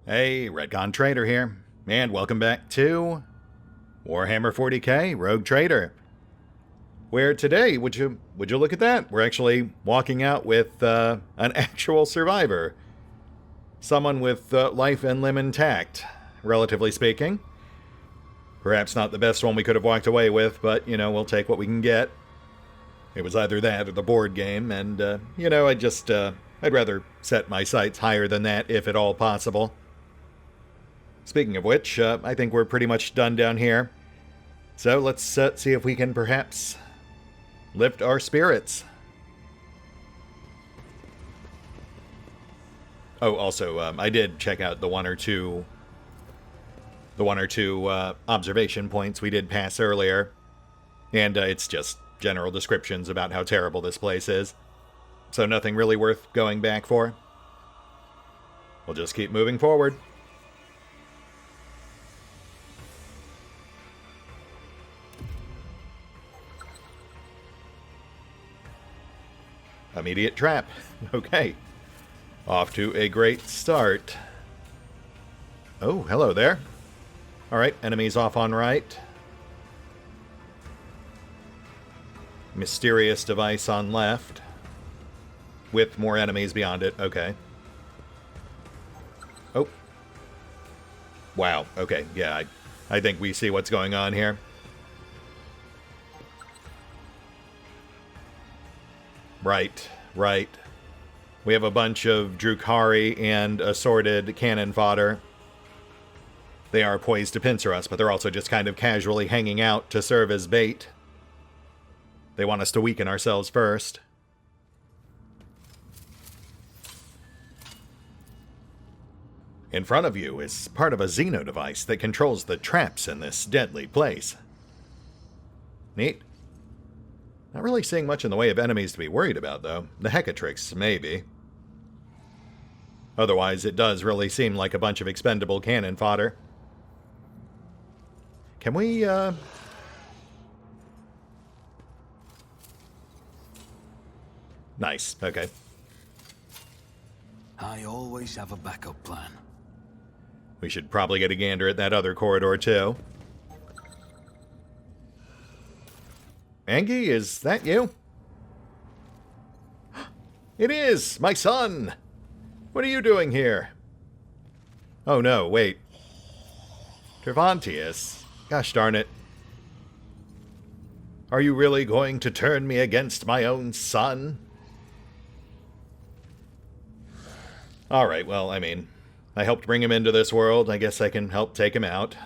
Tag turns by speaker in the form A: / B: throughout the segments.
A: Hey, RetconRaider here, and welcome back to Warhammer 40k Rogue Trader. Where today, would you look at that? We're actually walking out with an actual survivor. Someone with life and limb intact, relatively speaking. Perhaps not the best one we could have walked away with, but, you know, we'll take what we can get. It was either that or the board game, and, you know, I'd rather set my sights higher than that, if at all possible. Speaking of which, I think we're pretty much done down here. So let's see if we can perhaps lift our spirits. Oh, also, I did check out the one or two observation points we did pass earlier, and it's just general descriptions about how terrible this place is. So nothing really worth going back for. We'll just keep moving forward. Immediate trap. Okay. Off to a great start. Oh, hello there. Alright, enemies off on right. Mysterious device on left. With more enemies beyond it. Okay. Oh. Wow. Okay. Yeah, I think we see what's going on here. Right. We have a bunch of Drukhari and assorted cannon fodder. They are poised to pincer us, but they're also just kind of casually hanging out to serve as bait. They want us to weaken ourselves first. In front of you is part of a Xeno device that controls the traps in this deadly place. Neat. Not really seeing much in the way of enemies to be worried about, though. The Hecatrix, maybe. Otherwise, it does really seem like a bunch of expendable cannon fodder. Can we, Nice, okay.
B: I always have a backup plan.
A: We should probably get a gander at that other corridor, too. Angie, is that you? It is! My son! What are you doing here? Oh no, wait. Trevontius. Gosh darn it. Are you really going to turn me against my own son? Alright, well, I mean, I helped bring him into this world. I guess I can help take him out.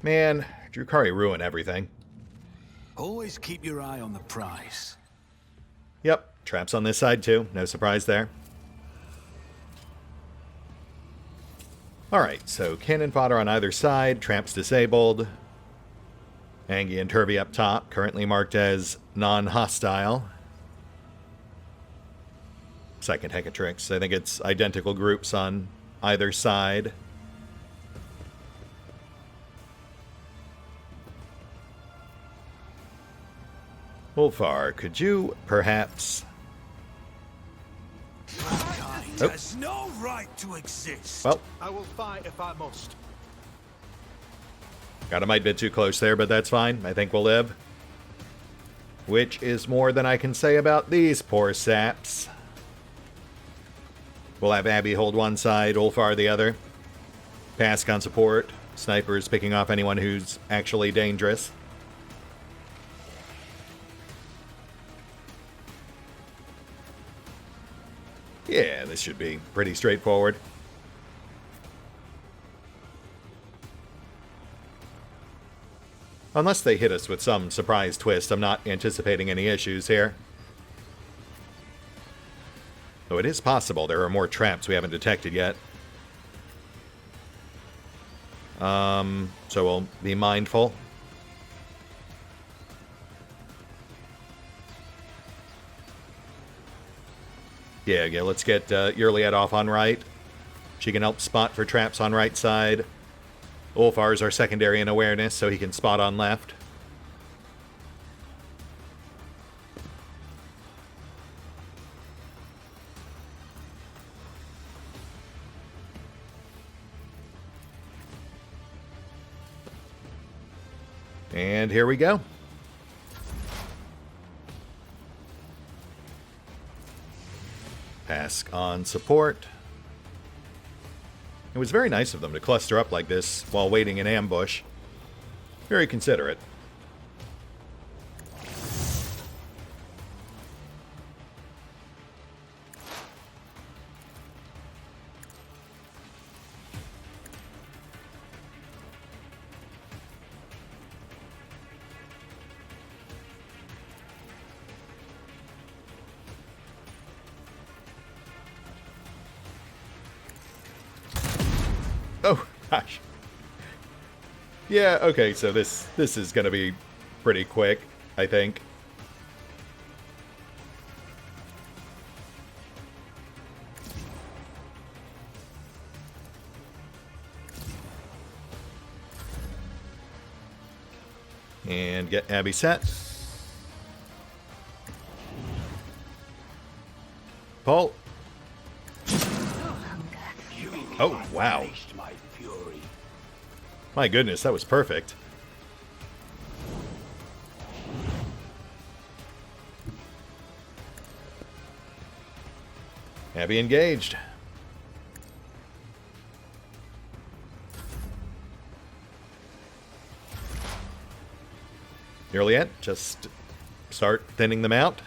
A: Man, Drukhari ruined everything.
B: Always keep your eye on the prize.
A: Yep, traps on this side too. No surprise there. Alright, so cannon fodder on either side, traps disabled. Angie and Turvy up top, currently marked as non-hostile. Second Hecatrix. I think it's identical groups on either side. Ulfar, could you perhaps...
B: Mankind has no right to exist.
A: Well,
C: I will fight if I must.
A: got a mite bit too close there, but that's fine. I think we'll live. Which is more than I can say about these poor saps. We'll have Abby hold one side, Ulfar the other. Pask on support. Snipers picking off anyone who's actually dangerous. Yeah, this should be pretty straightforward. Unless they hit us with some surprise twist, I'm not anticipating any issues here. Though it is possible there are more traps we haven't detected yet. So we'll be mindful. Yeah, let's get Yurliet off on right. She can help spot for traps on right side. Ulfar's our secondary in awareness, so he can spot on left. And here we go. Pass on support. It was very nice of them to cluster up like this while waiting in ambush. Very considerate. Oh, gosh. Yeah, okay, so this is going to be pretty quick, I think. And get Abby set. Paul. Oh, wow. My goodness, that was perfect. Abby engaged. Nearly yet. Just start thinning them out.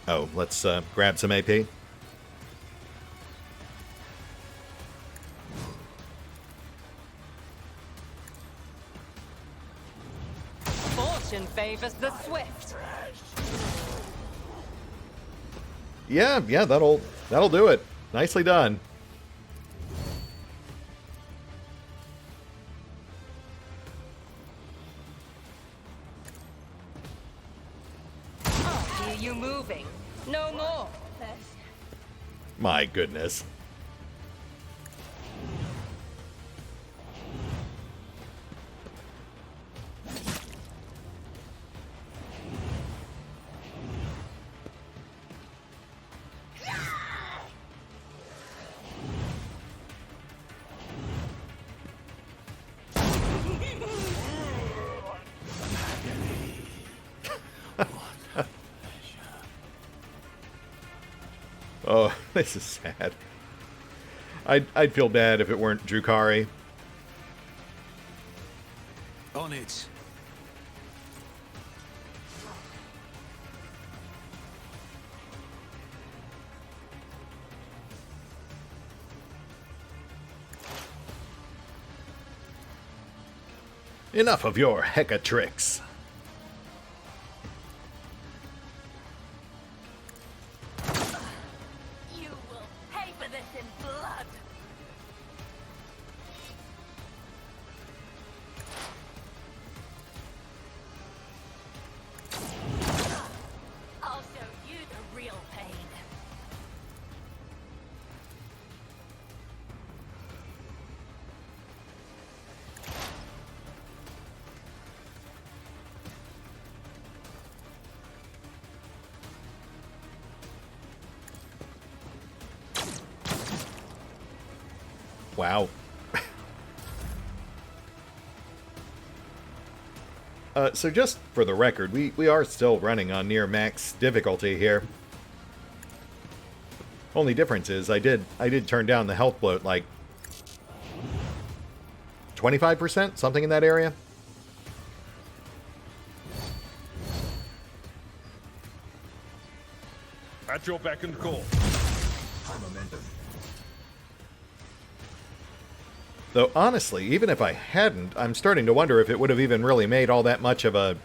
A: Oh, let's grab some AP.
D: Fortune favors the swift.
A: Yeah, that'll do it. Nicely done.
D: I hear you moving. No more.
A: My goodness. Oh, this is sad. I'd feel bad if it weren't Drukhari.
B: On it.
A: Enough of your hecka tricks.
D: You will pay for this in blood. I'll show you the real pain.
A: Wow. So just for the record, we are still running on near max difficulty here. Only difference is I did turn down the health bloat like 25%, something in that area.
E: At your beck and call.
A: Though honestly, even if I hadn't, I'm starting to wonder if it would have even really made all that much of a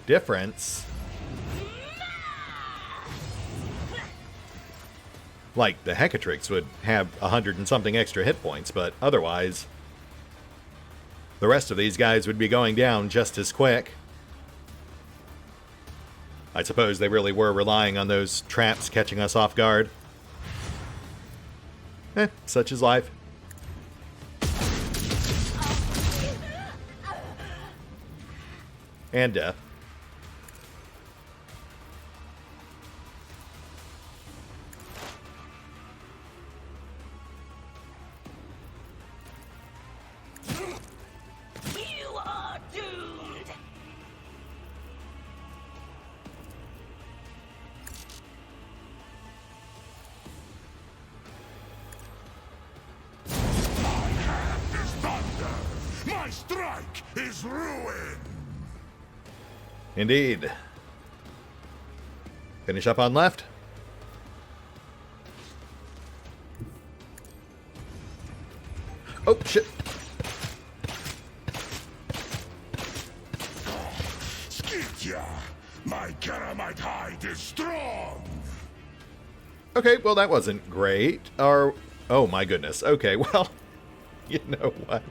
A: difference. Like, the Hecatrix would have 100 and something extra hit points, but otherwise, the rest of these guys would be going down just as quick. I suppose they really were relying on those traps catching us off guard. Such is life. And death.
D: You are doomed.
B: Is thunder. My strike is ruin.
A: Indeed. Finish up on left. Oh, shit.
B: Skitya. My caramite hide is strong.
A: Okay, well, that wasn't great. Or, oh my goodness. Okay, well, you know what?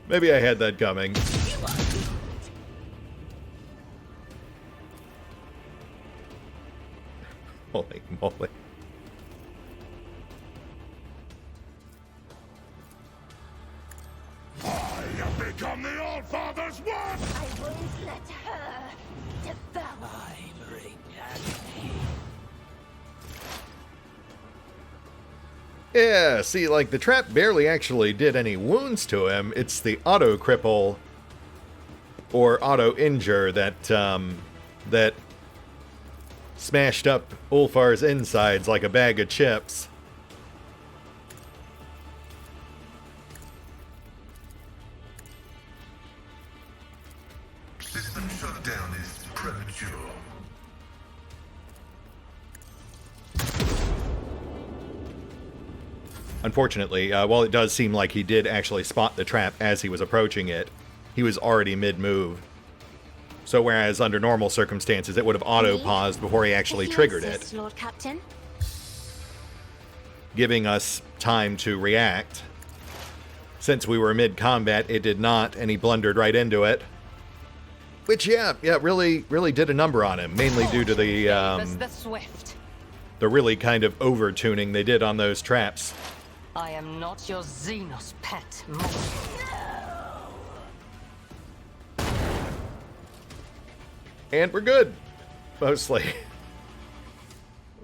A: Maybe I had that coming. Holy moly.
B: I have become the All-Father's one.
D: I won't let her devour.
B: I bring agony.
A: Yeah, see, like, the trap barely actually did any wounds to him. It's the auto-cripple or auto-injure that, that smashed up Ulfar's insides like a bag of chips.
B: System shutdown is premature.
A: Unfortunately, while it does seem like he did actually spot the trap as he was approaching it, he was already mid-move. So whereas under normal circumstances it would have auto-paused before he actually triggered it,
D: Lord Captain.
A: giving us time to react. Since we were mid-combat, it did not, and he blundered right into it. Which, yeah, really did a number on him, mainly due to
F: The swift.
A: the really kind of over-tuning they did on those traps.
F: I am not your Xenos pet.
A: And we're good, mostly.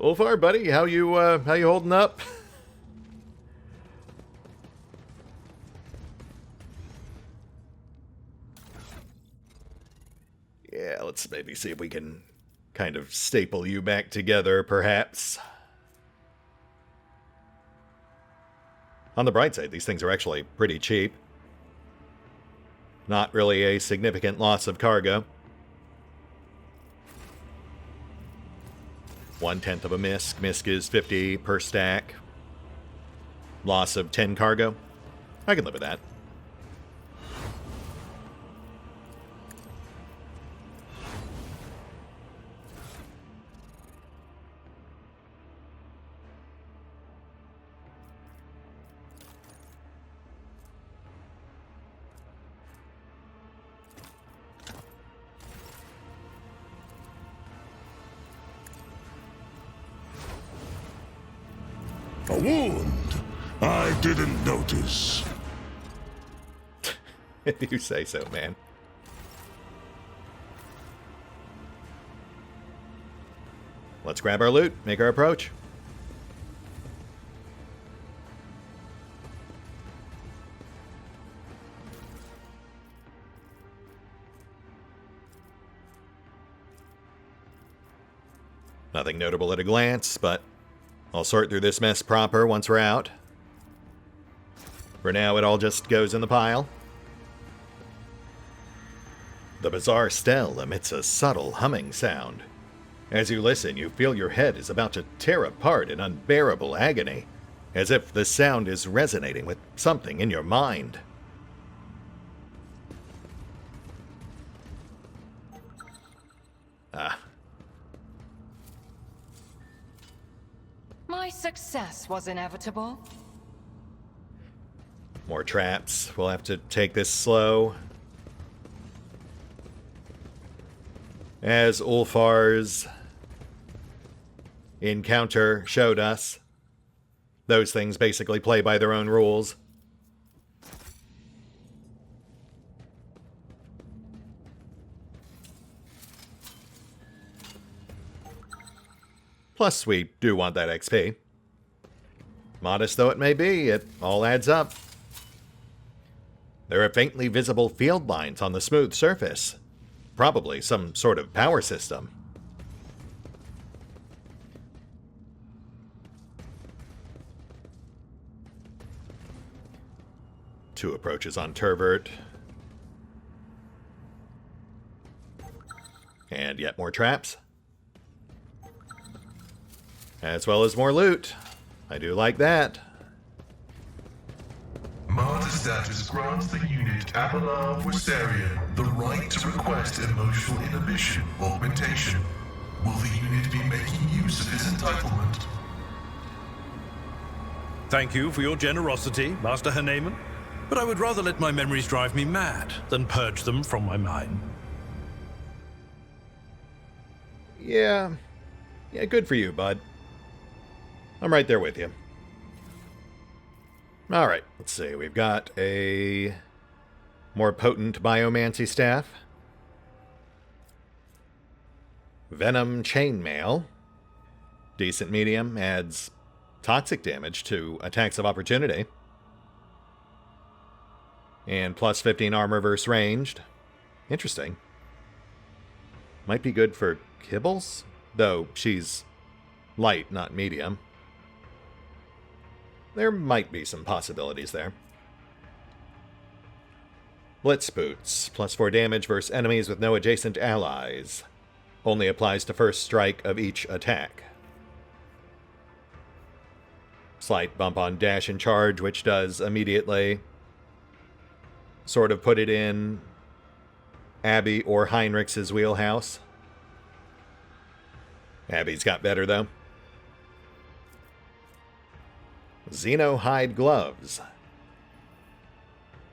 A: Ulfar, buddy, how you holding up? Yeah, let's maybe see if we can kind of staple you back together, perhaps. On the bright side, these things are actually pretty cheap. Not really a significant loss of cargo. 1/10 of a misc. Misc is 50 per stack. Loss of 10 cargo. I can live with that.
B: A wound. I didn't notice.
A: If you say so, man. Let's grab our loot, make our approach. Nothing notable at a glance, but I'll sort through this mess proper once we're out. For now, it all just goes in the pile. The bizarre stele emits a subtle humming sound. As you listen, you feel your head is about to tear apart in unbearable agony, as if the sound is resonating with something in your mind. Ah.
F: My success was inevitable.
A: More traps. We'll have to take this slow. As Ulfar's encounter showed us, those things basically play by their own rules. Plus, we do want that XP. Modest though it may be, it all adds up. There are faintly visible field lines on the smooth surface. Probably some sort of power system. Two approaches on Turbert. And yet more traps. As well as more loot. I do like that.
G: Martyr status grants the unit Abalos the right to request emotional inhibition augmentation. Will the unit be making use of his entitlement?
E: Thank you for your generosity, Master Haneman. But I would rather let my memories drive me mad than purge them from my mind.
A: Yeah, good for you, bud. I'm right there with you. Alright, let's see. We've got a more potent biomancy staff. Venom Chainmail. Decent medium, adds toxic damage to attacks of opportunity. And plus 15 armor versus ranged. Interesting. Might be good for Kibbles, though she's light, not medium. There might be some possibilities there. Blitz Boots, plus 4 damage versus enemies with no adjacent allies. Only applies to first strike of each attack. Slight bump on dash and charge, which does immediately sort of put it in Abby or Heinrich's wheelhouse. Abby's got better, though. Xeno Hide Gloves.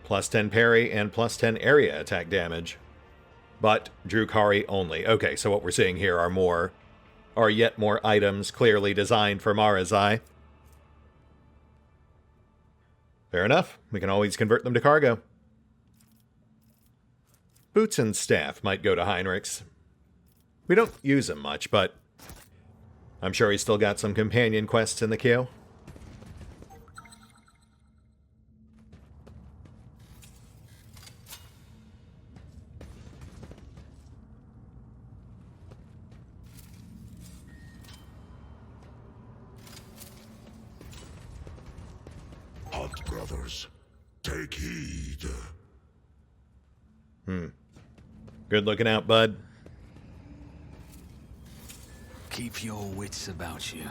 A: Plus 10 parry and plus 10 area attack damage. But Drukari only. Okay, so what we're seeing here are yet more items clearly designed for Marazai. Fair enough. We can always convert them to cargo. Boots and Staff might go to Heinrichs. We don't use him much, but I'm sure he's still got some companion quests in the queue.
B: Hunt, brothers. Take heed.
A: Good looking out, bud.
H: Keep your wits about you.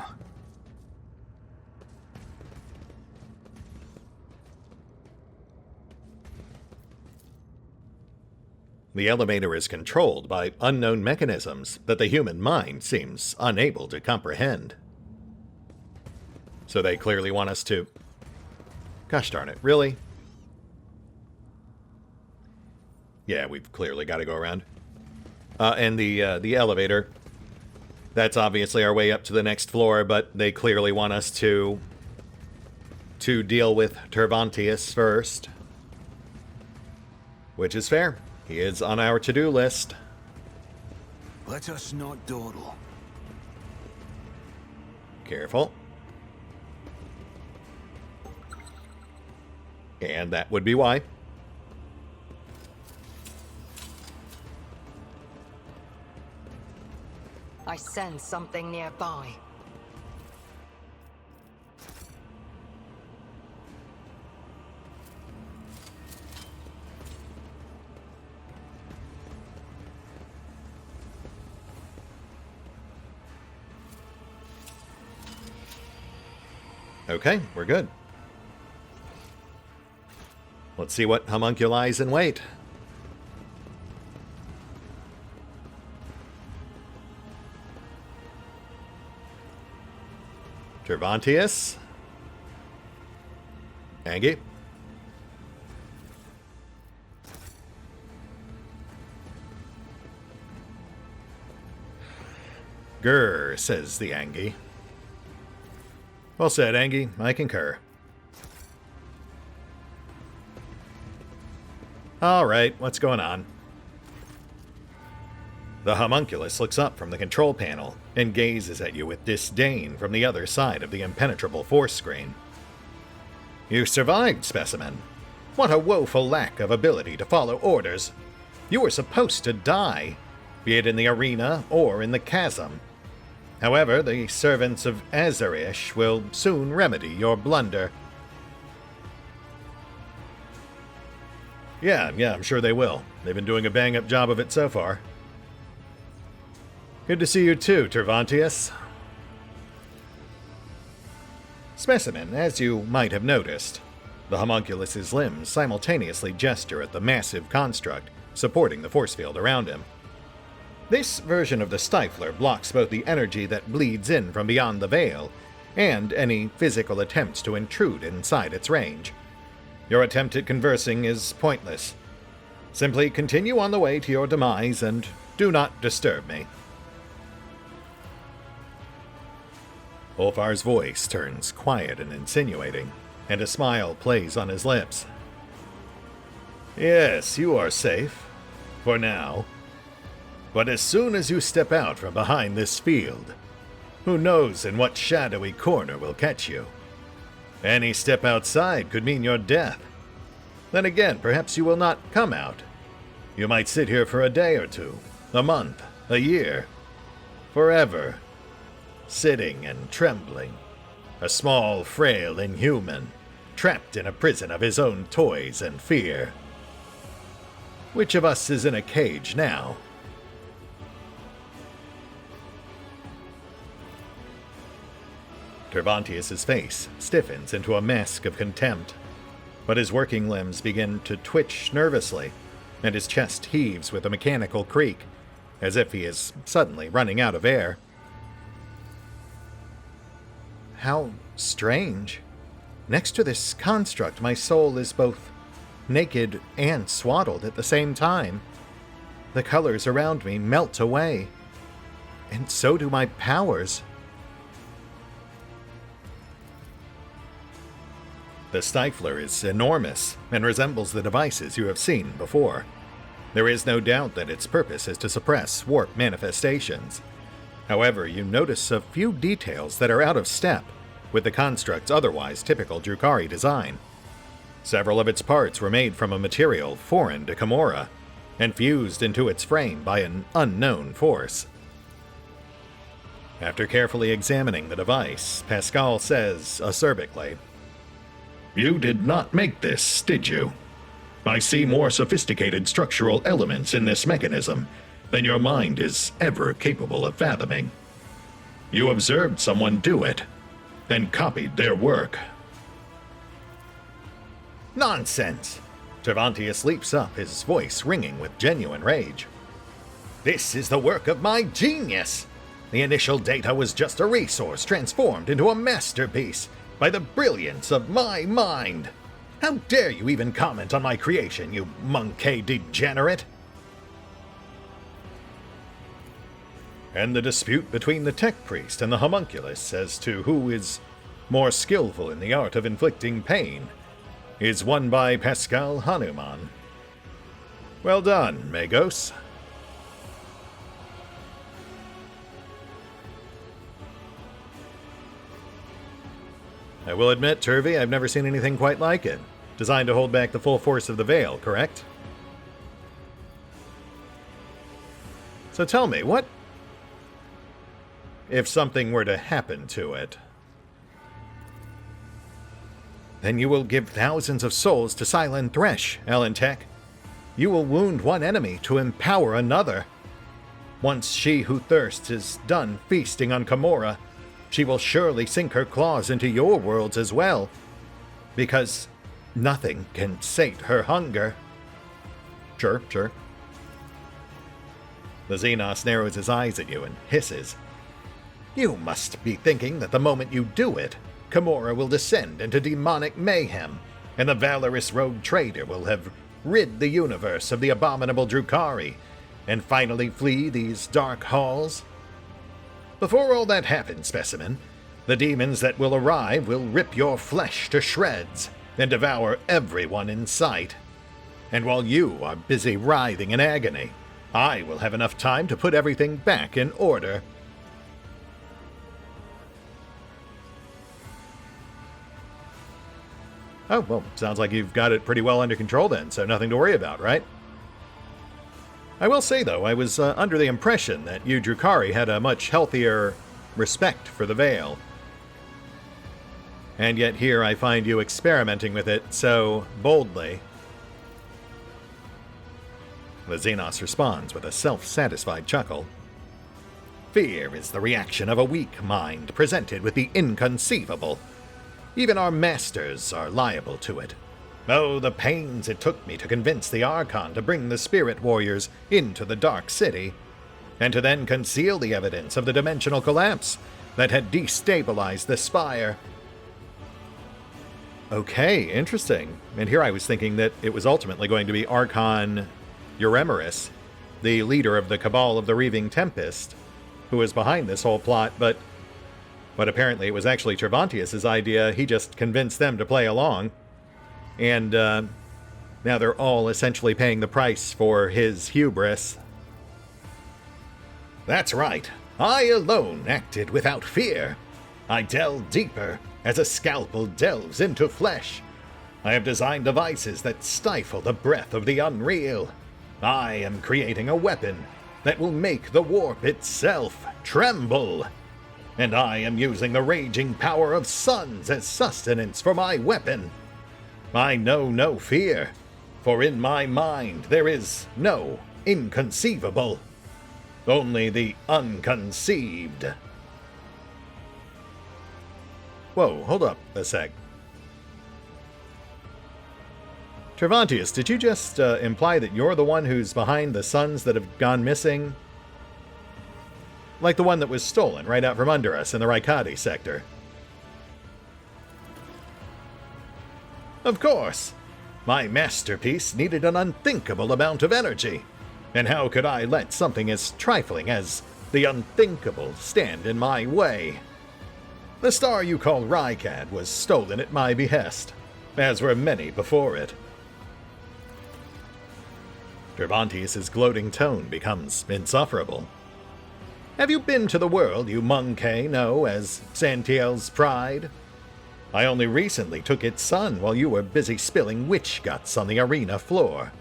A: The elevator is controlled by unknown mechanisms that the human mind seems unable to comprehend. So they clearly want us to... Gosh darn it, really? Yeah, we've clearly got to go around. And the elevator, that's obviously our way up to the next floor, but they clearly want us to deal with Tervantius first. Which is fair. He is on our to-do list.
H: Let us not dawdle.
A: Careful. And that would be why.
F: I sense something nearby.
A: Okay, we're good. Let's see what homunculi in wait. Tervantius. Angie. Grr, says the Angie. Well said, Angie. I concur. All right, what's going on? The homunculus looks up from the control panel and gazes at you with disdain from the other side of the impenetrable force screen. You survived, specimen. What a woeful lack of ability to follow orders. You were supposed to die, be it in the arena or in the chasm. However, the servants of Azarish will soon remedy your blunder. Yeah, I'm sure they will. They've been doing a bang-up job of it so far. Good to see you too, Tervantius. Specimen, as you might have noticed, the homunculus's limbs simultaneously gesture at the massive construct supporting the force field around him. This version of the Stifler blocks both the energy that bleeds in from beyond the veil and any physical attempts to intrude inside its range. Your attempt at conversing is pointless. Simply continue on the way to your demise and do not disturb me. Ulfar's voice turns quiet and insinuating, and a smile plays on his lips. Yes, you are safe. For now. But as soon as you step out from behind this field, who knows in what shadowy corner will catch you? Any step outside could mean your death. Then again, perhaps you will not come out. You might sit here for a day or two, a month, a year, forever, sitting and trembling, a small, frail inhuman, trapped in a prison of his own toys and fear. Which of us is in a cage now? Tervantius' face stiffens into a mask of contempt, but his working limbs begin to twitch nervously, and his chest heaves with a mechanical creak, as if he is suddenly running out of air. How strange. Next to this construct, my soul is both naked and swaddled at the same time. The colors around me melt away, and so do my powers. The Stifler is enormous and resembles the devices you have seen before. There is no doubt that its purpose is to suppress warp manifestations. However, you notice a few details that are out of step with the construct's otherwise typical Drukhari design. Several of its parts were made from a material foreign to Camorra and fused into its frame by an unknown force. After carefully examining the device, Pascal says acerbically, "You did not make this, did you? I see more sophisticated structural elements in this mechanism than your mind is ever capable of fathoming. You observed someone do it, then copied their work." Nonsense! Tervantius leaps up, his voice ringing with genuine rage. This is the work of my genius! The initial data was just a resource transformed into a masterpiece by the brilliance of my mind. How dare you even comment on my creation, you monkey degenerate? And the dispute between the tech priest and the homunculus as to who is more skillful in the art of inflicting pain is won by Pascal Hanuman. Well done, Magos. I will admit, Turvy, I've never seen anything quite like it. Designed to hold back the full force of the Veil, correct? So tell me, what if something were to happen to it? Then you will give thousands of souls to Silent Thresh, Elentech. You will wound one enemy to empower another. Once she who thirsts is done feasting on Camorra, she will surely sink her claws into your worlds as well, because nothing can sate her hunger. Sure. The Xenos narrows his eyes at you and hisses. You must be thinking that the moment you do it, Camorra will descend into demonic mayhem, and the valorous rogue trader will have rid the universe of the abominable Drukhari, and finally flee these dark halls. Before all that happens, specimen, the demons that will arrive will rip your flesh to shreds and devour everyone in sight. And while you are busy writhing in agony, I will have enough time to put everything back in order. Oh, well, sounds like you've got it pretty well under control then, so nothing to worry about, right? I will say, though, I was under the impression that you Drukhari had a much healthier respect for the Veil. And yet here I find you experimenting with it so boldly. The Xenos responds with a self-satisfied chuckle. Fear is the reaction of a weak mind presented with the inconceivable. Even our masters are liable to it. Oh, the pains it took me to convince the Archon to bring the Spirit Warriors into the Dark City, and to then conceal the evidence of the dimensional collapse that had destabilized the Spire. Okay, interesting. And here I was thinking that it was ultimately going to be Archon Euremerus, the leader of the Cabal of the Reaving Tempest, who was behind this whole plot, but apparently it was actually Travantius' idea. He just convinced them to play along. And now they're all essentially paying the price for his hubris. That's right. I alone acted without fear. I delved deeper as a scalpel delves into flesh. I have designed devices that stifle the breath of the unreal. I am creating a weapon that will make the warp itself tremble. And I am using the raging power of suns as sustenance for my weapon. I know no fear, for in my mind there is no inconceivable, only the unconceived. Whoa, hold up a sec. Travantius, did you just imply that you're the one who's behind the suns that have gone missing? Like the one that was stolen right out from under us in the Raikadi sector. Of course. My masterpiece needed an unthinkable amount of energy. And how could I let something as trifling as the unthinkable stand in my way? The star you call Raikad was stolen at my behest, as were many before it. Travantius' gloating tone becomes insufferable. Have you been to the world you Monkey know as Santiel's Pride? I only recently took its son while you were busy spilling witch guts on the arena floor.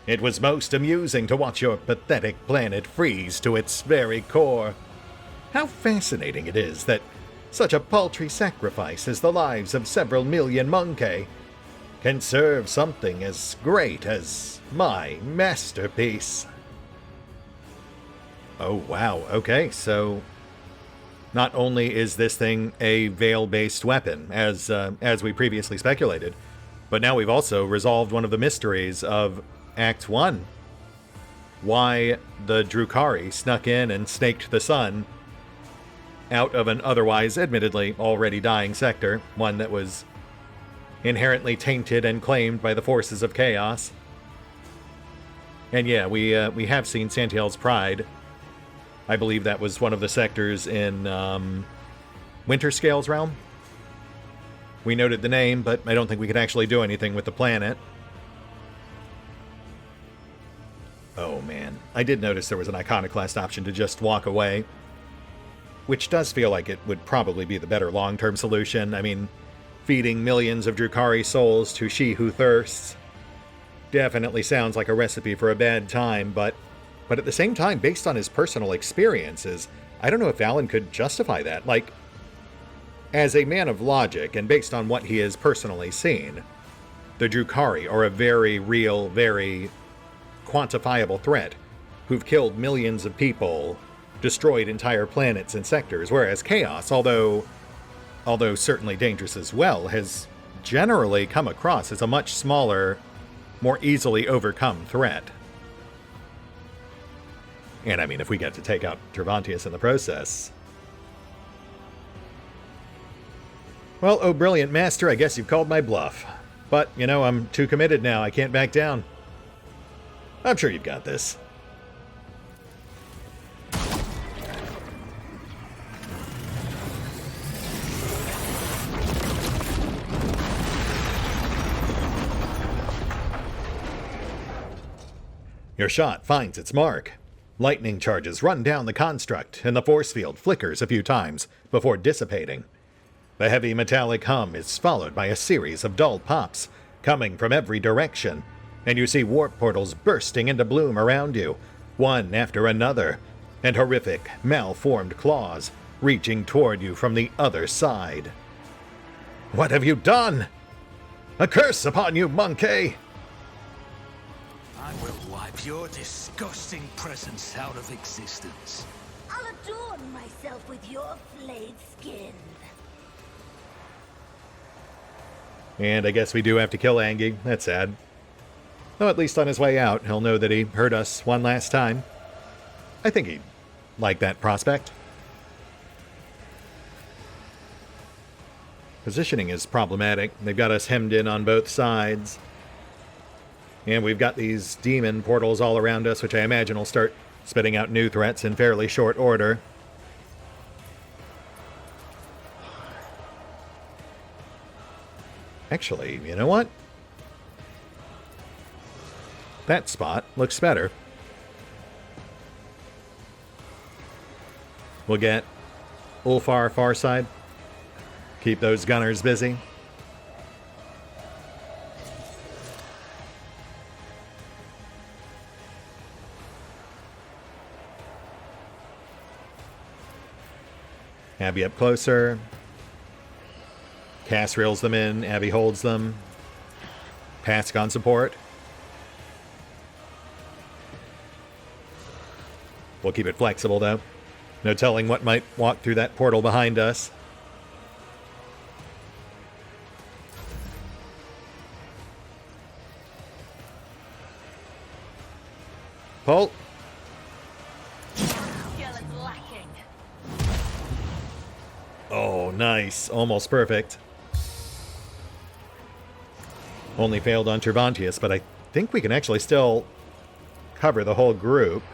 A: It was most amusing to watch your pathetic planet freeze to its very core. How fascinating it is that such a paltry sacrifice as the lives of several million Monkey can serve something as great as my masterpiece. Oh, wow. Okay, so not only is this thing a Veil-based weapon, as we previously speculated, but now we've also resolved one of the mysteries of Act 1. Why the Drukhari snuck in and snaked the sun out of an otherwise, admittedly, already dying sector, one that was inherently tainted and claimed by the forces of chaos. And yeah, we have seen Santiel's Pride. I believe that was one of the sectors in Winterscale's realm. We noted the name, but I don't think we could actually do anything with the planet. Oh man, I did notice there was an iconoclast option to just walk away, which does feel like it would probably be the better long-term solution. I mean, feeding millions of Drukhari souls to she who thirsts definitely sounds like a recipe for a bad time, but at the same time, based on his personal experiences, I don't know if Alan could justify that. Like, as a man of logic, and based on what he has personally seen, the Drukhari are a very real, very quantifiable threat who've killed millions of people, destroyed entire planets and sectors, whereas Chaos, although certainly dangerous as well, has generally come across as a much smaller, more easily overcome threat. And I mean, if we get to take out Travantius in the process... Well, oh brilliant master, I guess you've called my bluff. But, you know, I'm too committed now, I can't back down. I'm sure you've got this. Your shot finds its mark. Lightning charges run down the construct, and the force field flickers a few times before dissipating. The heavy metallic hum is followed by a series of dull pops coming from every direction, and you see warp portals bursting into bloom around you, one after another, and horrific, malformed claws reaching toward you from the other side. What have you done? A curse upon you, monkey!
B: I will wipe your disgusting presence out of existence.
D: I'll adorn myself with your flayed skin.
A: And I guess we do have to kill Angie. That's sad. Though at least on his way out, he'll know that he hurt us one last time. I think he'd like that prospect. Positioning is problematic. They've got us hemmed in on both sides. And we've got these demon portals all around us, which I imagine will start spitting out new threats in fairly short order. Actually, you know what? That spot looks better. We'll get Ulfar far side. Keep those gunners busy. Abby up closer. Cass reels them in. Abby holds them. Pask on support. We'll keep it flexible, though. No telling what might walk through that portal behind us. Pull.
D: Skill is lacking.
A: Oh, nice. Almost perfect. Only failed on Cervantes, but I think we can actually still cover the whole group.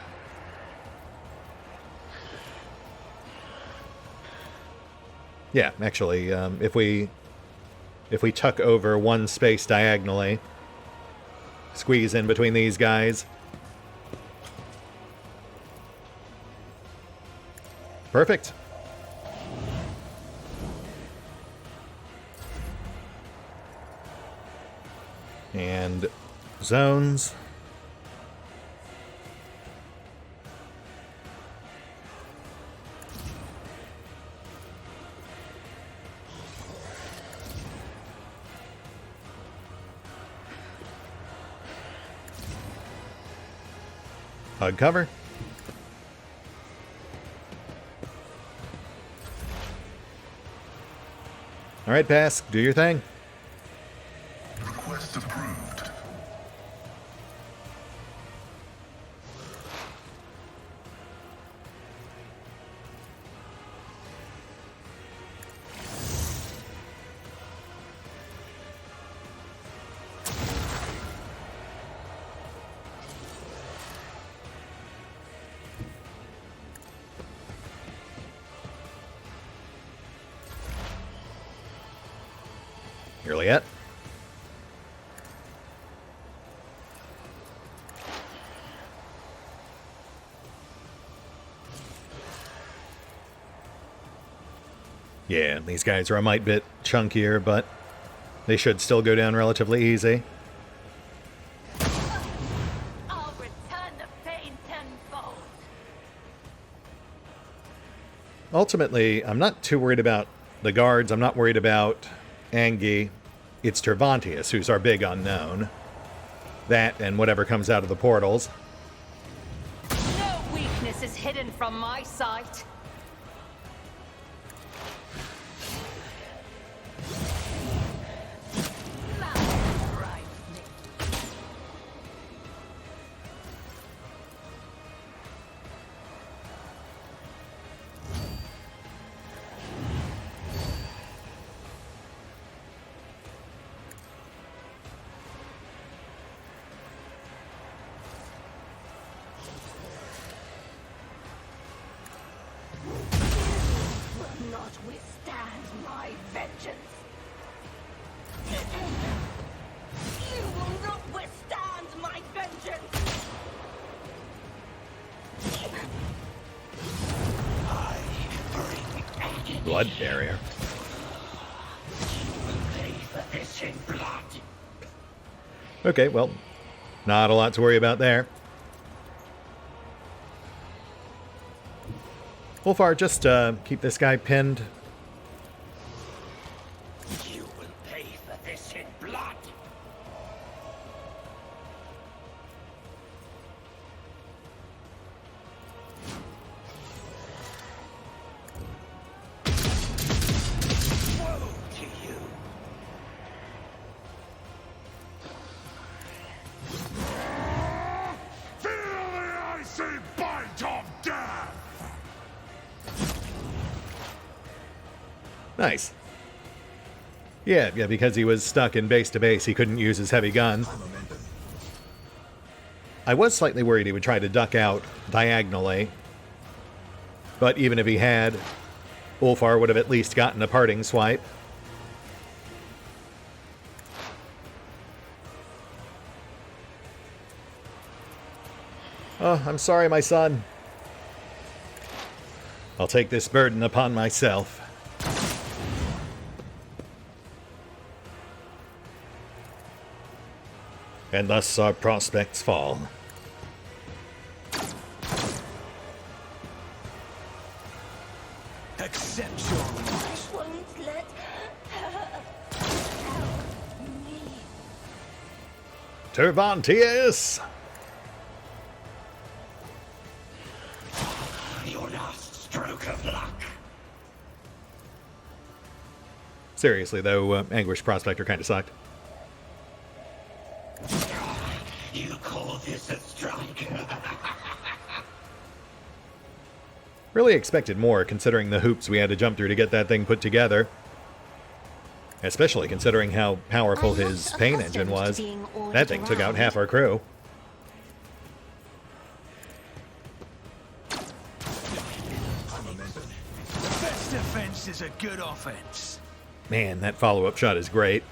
A: Yeah, actually, if we tuck over one space diagonally, squeeze in between these guys. Perfect. And zones. Hug cover. All right, Pask, do your thing.
G: Request approved.
A: Nearly it. Yeah, these guys are a mite bit chunkier, but they should still go down relatively easy.
D: I'll return the pain tenfold.
A: Ultimately, I'm not too worried about the guards. I'm not worried about Angie. It's Cervantes who's our big unknown. That and whatever comes out of the portals.
F: No weakness is hidden from my sight.
A: Blood barrier. Okay, well, not a lot to worry about there. Ulfar, just keep this guy pinned.
B: You will pay for this in blood. Woe to you.
G: Feel the icy bite of death!
A: Nice. Yeah, because he was stuck in base to base, he couldn't use his heavy gun. I was slightly worried he would try to duck out diagonally. But even if he had, Ulfar would have at least gotten a parting swipe. Oh, I'm sorry, my son. I'll take this burden upon myself. And thus our prospects fall.
B: Accept your lot.
D: Won't let her help me.
A: Tervantius!
B: Your last stroke of luck.
A: Seriously, though, Anguish Prospector kind of sucked.
B: You call this a strike?
A: Really expected more, considering the hoops we had to jump through to get that thing put together. Especially considering how powerful his pain engine was. That thing took out half our crew.
B: Best defense is a good offense.
A: Man, that follow-up shot is great.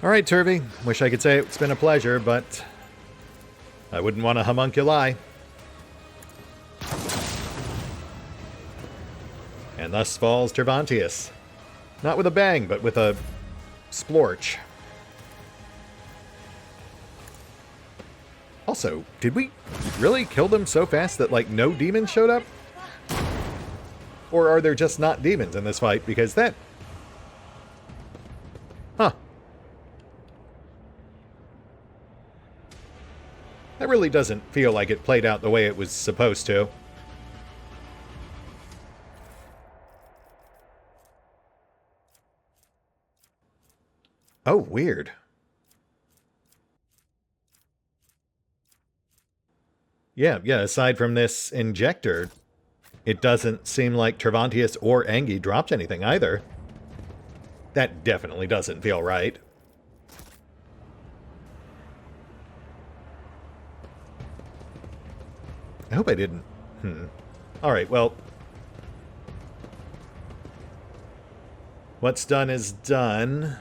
A: Alright, Turvy. Wish I could say it's been a pleasure, but I wouldn't want a homunculi. And thus falls Tervantius. Not with a bang, but with a splorch. Also, did we really kill them so fast that, like, no demons showed up? Or are there just not demons in this fight? Because that... Huh. That really doesn't feel like it played out the way it was supposed to. Oh, weird. Yeah, aside from this injector, it doesn't seem like Tervantius or Angie dropped anything either. That definitely doesn't feel right. I hope I didn't. Alright, well. What's done is done.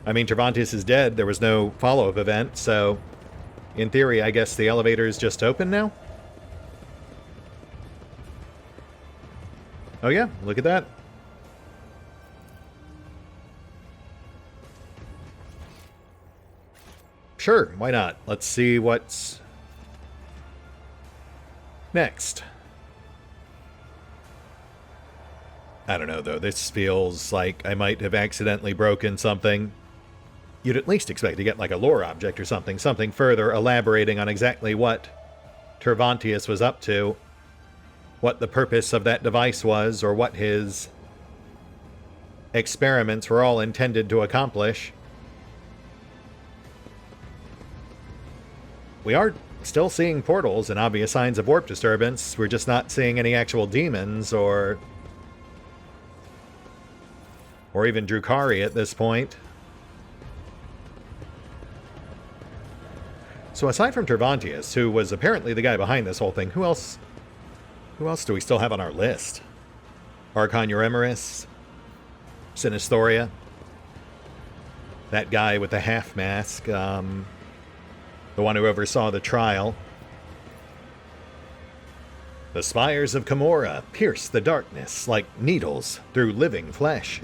A: I mean, Tervantius is dead. There was no follow-up event, so... in theory, I guess the elevator is just open now? Oh yeah, look at that. Sure, why not? Let's see what's next. I don't know, though. This feels like I might have accidentally broken something. You'd at least expect to get like a lore object or something further elaborating on exactly what Tervantius was up to, what the purpose of that device was, or what his experiments were all intended to accomplish. We are still seeing portals and obvious signs of warp disturbance. We're just not seeing any actual demons or even Drukhari at this point. So aside from Tervantius, who was apparently the guy behind this whole thing, who else do we still have on our list? Archon Euremerus? Sinisthoria? That guy with the half mask, the one who oversaw the trial. The spires of Camorra pierce the darkness like needles through living flesh.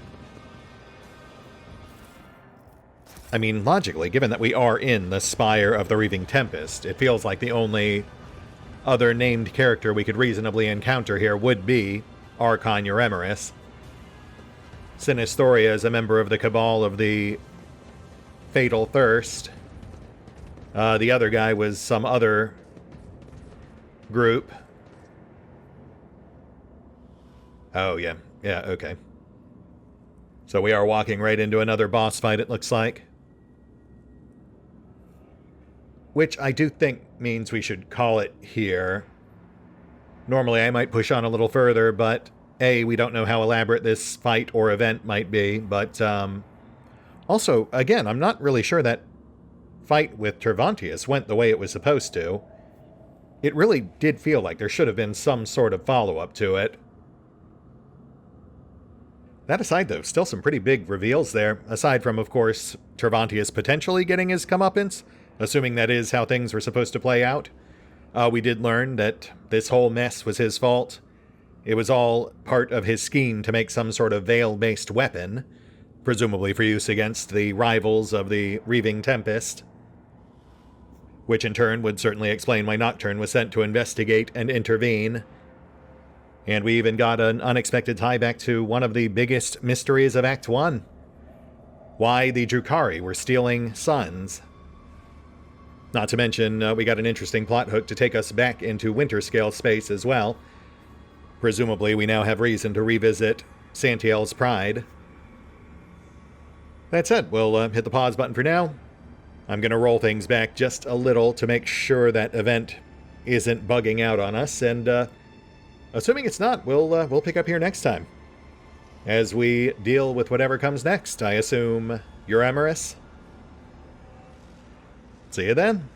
A: I mean, logically, given that we are in the Spire of the Reaving Tempest, it feels like the only other named character we could reasonably encounter here would be Archon Euremerus. Sinistoria is a member of the Cabal of the Fatal Thirst. The other guy was some other group. Oh, yeah. Yeah, okay. So we are walking right into another boss fight, it looks like. Which I do think means we should call it here. Normally I might push on a little further, but A, we don't know how elaborate this fight or event might be, but also, again, I'm not really sure that fight with Tervantius went the way it was supposed to. It really did feel like there should have been some sort of follow-up to it. That aside, though, still some pretty big reveals there, aside from, of course, Tervantius potentially getting his comeuppance, assuming that is how things were supposed to play out. We did learn that this whole mess was his fault. It was all part of his scheme to make some sort of veil-based weapon, presumably for use against the rivals of the Reaving Tempest, which in turn would certainly explain why Nocturne was sent to investigate and intervene. And we even got an unexpected tie back to one of the biggest mysteries of Act 1. Why the Drukhari were stealing suns. Not to mention, we got an interesting plot hook to take us back into Winterscale space as well. Presumably, we now have reason to revisit Santiel's Pride. That said, we'll hit the pause button for now. I'm going to roll things back just a little to make sure that event isn't bugging out on us, and assuming it's not, we'll pick up here next time. As we deal with whatever comes next, I assume Euremerus. See you then.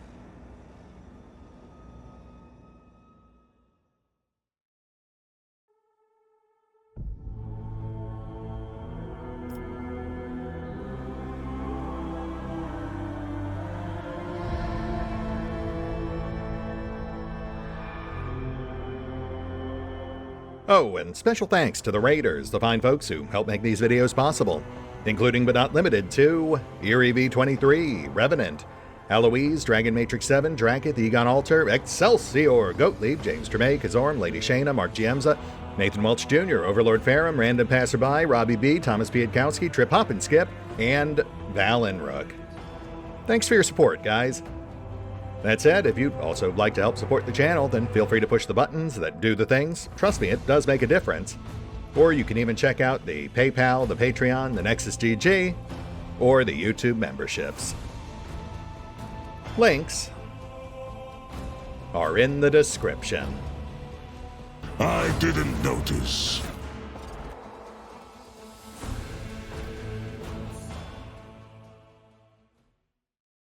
A: Oh, and special thanks to the Raiders, the fine folks who help make these videos possible, including but not limited to Eerie V23, Revenant, Alois, Dragon Matrix 7, Drakiith, EgonAlter, Exsellsior, Gottlieb, James Trimmier, Kazorm, Lady Shayna, Mark Giemza, Nathan Welch Jr., OverlordPherom, RandomPassrby, RobbyB, Tomasz Piątkowski, Triphoppenskip, and Valinrook. Thanks for your support, guys. That said, if you'd also like to help support the channel, then feel free to push the buttons that do the things. Trust me, it does make a difference. Or you can even check out the PayPal, the Patreon, the Nexus GG, or the YouTube memberships. Links are in the description.
G: I didn't notice.